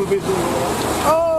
will be doing. Okay.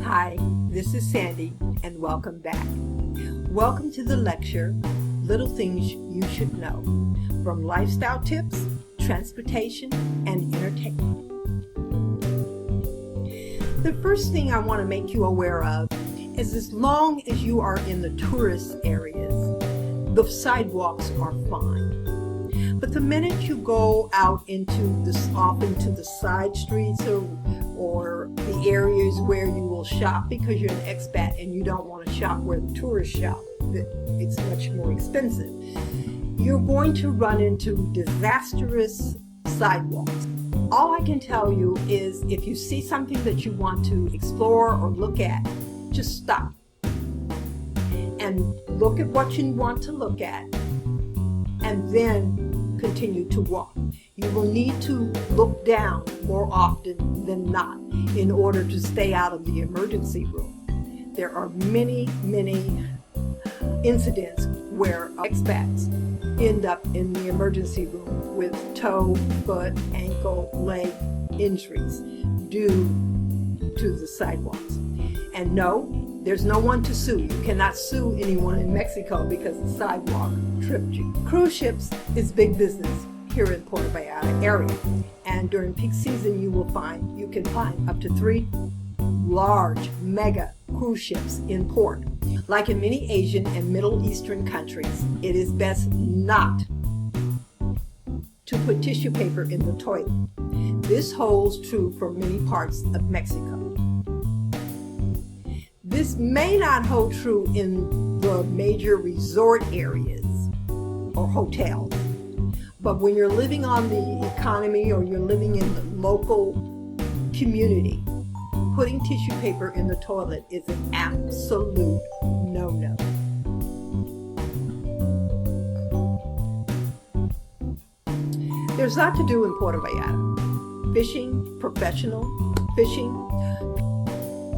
Hi, this is Sandy, and welcome back. Welcome to the lecture, Little Things You Should Know, from lifestyle tips, transportation, and entertainment. The first thing I want to make you aware of is as long as you are in the tourist areas, the sidewalks are fine. But the minute you go out off into the side streets or the areas where you will shop because you're an expat and you don't want to shop where the tourists shop, it's much more expensive, you're going to run into disastrous sidewalks. All I can tell you is if you see something that you want to explore or look at, just stop and look at what you want to look at and then continue to walk. You will need to look down more often than not in order to stay out of the emergency room. There are many incidents where expats end up in the emergency room with toe, foot, ankle, leg injuries due to the sidewalks. And no, there's no one to sue. You cannot sue anyone in Mexico because the sidewalk tripped you. Cruise ships is big business here in Puerto Vallarta area, and during peak season you can find up to 3 large mega cruise ships in port. Like in many Asian and Middle Eastern countries, it is best not to put tissue paper in the toilet. This holds true for many parts of Mexico. This may not hold true in the major resort areas or hotels, but when you're living on the economy or you're living in the local community, putting tissue paper in the toilet is an absolute no-no. There's a lot to do in Puerto Vallarta. Fishing, professional fishing,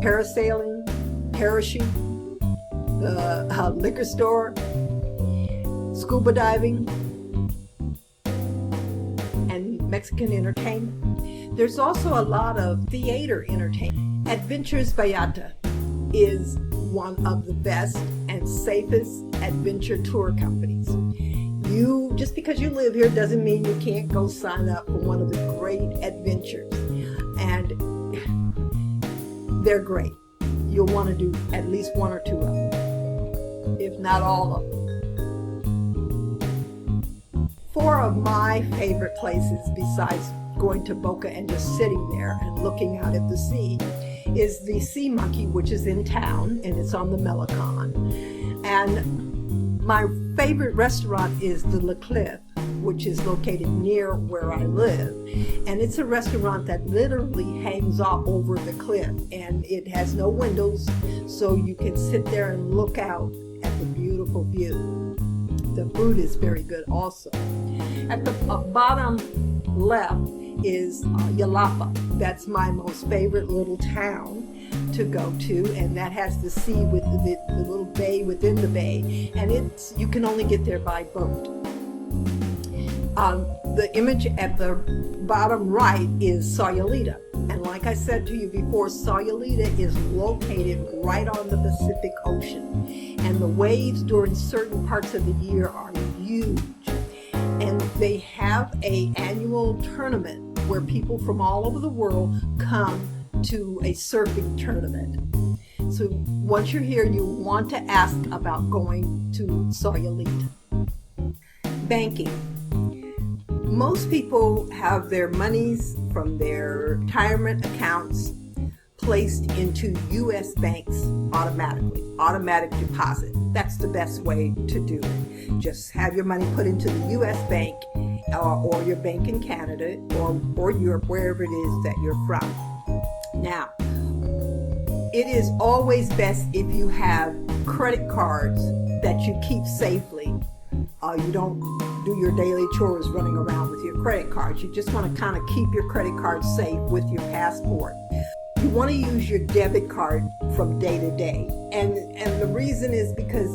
parasailing, parachute, the liquor store, scuba diving, and Mexican entertainment. There's also a lot of theater entertainment. Adventures Vallarta is one of the best and safest adventure tour companies. Just because you live here doesn't mean you can't go sign up for one of the great adventures. And they're great. You'll want to do at least 1 or 2 of them, if not all of them. 4 of my favorite places besides going to Boca and just sitting there and looking out at the sea is the Sea Monkey, which is in town and it's on the Melicon. And my favorite restaurant is the Le Cliff, which is located near where I live. And it's a restaurant that literally hangs off over the cliff, and it has no windows, so you can sit there and look out at the beautiful view. The food is very good also. At the bottom left is Yalapa. That's my most favorite little town to go to, and that has the sea with the little bay within the bay, and you can only get there by boat. The image at the bottom right is Sayulita, and like I said to you before, Sayulita is located right on the Pacific Ocean, and the waves during certain parts of the year are huge, and they have an annual tournament where people from all over the world come to a surfing tournament. So once you're here, you want to ask about going to Sayulita. Banking. Most people have their monies from their retirement accounts placed into U.S. banks automatically, automatic deposit. That's the best way to do it. Just have your money put into the U.S. bank or your bank in Canada or Europe, wherever it is that you're from. Now, it is always best if you have credit cards that you keep safely. You don't do your daily chores running around with your credit cards. You just want to kind of keep your credit card safe with your passport. You want to use your debit card from day to day. And the reason is because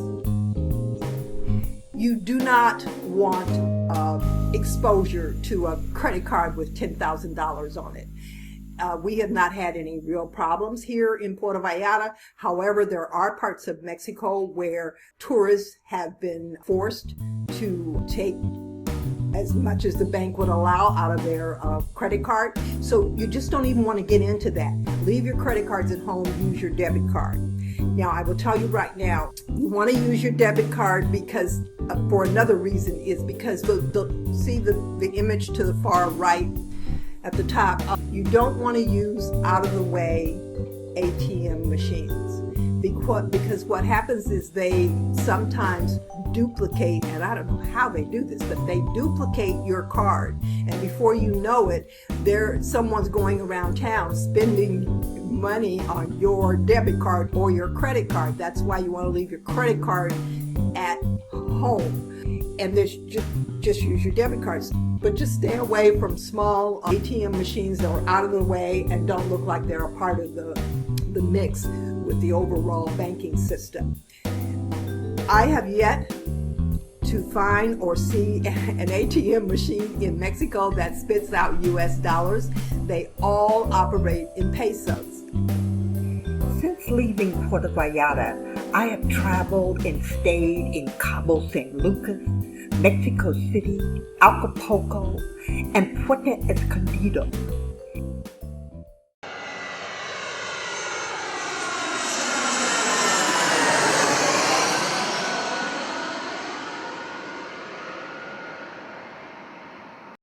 you do not want exposure to a credit card with $10,000 on it. We have not had any real problems here in Puerto Vallarta. However, there are parts of Mexico where tourists have been forced to take as much as the bank would allow out of their credit card. So you just don't even want to get into that. Leave your credit cards at home, use your debit card. Now, I will tell you right now, you want to use your debit card because, for another reason, is because see the image to the far right at the top, you don't want to use out of the way ATM machines because what happens is they sometimes duplicate, and I don't know how they do this, but they duplicate your card, and before you know it, someone's going around town spending money on your debit card or your credit card. That's why you want to leave your credit card at home. And just use your debit cards, but just stay away from small ATM machines that are out of the way and don't look like they're a part of the mix with the overall banking system. I have yet to find or see an ATM machine in Mexico that spits out US dollars. They all operate in pesos. Since leaving Puerto Vallarta, I have traveled and stayed in Cabo San Lucas, Mexico City, Acapulco, and Puerto Escondido.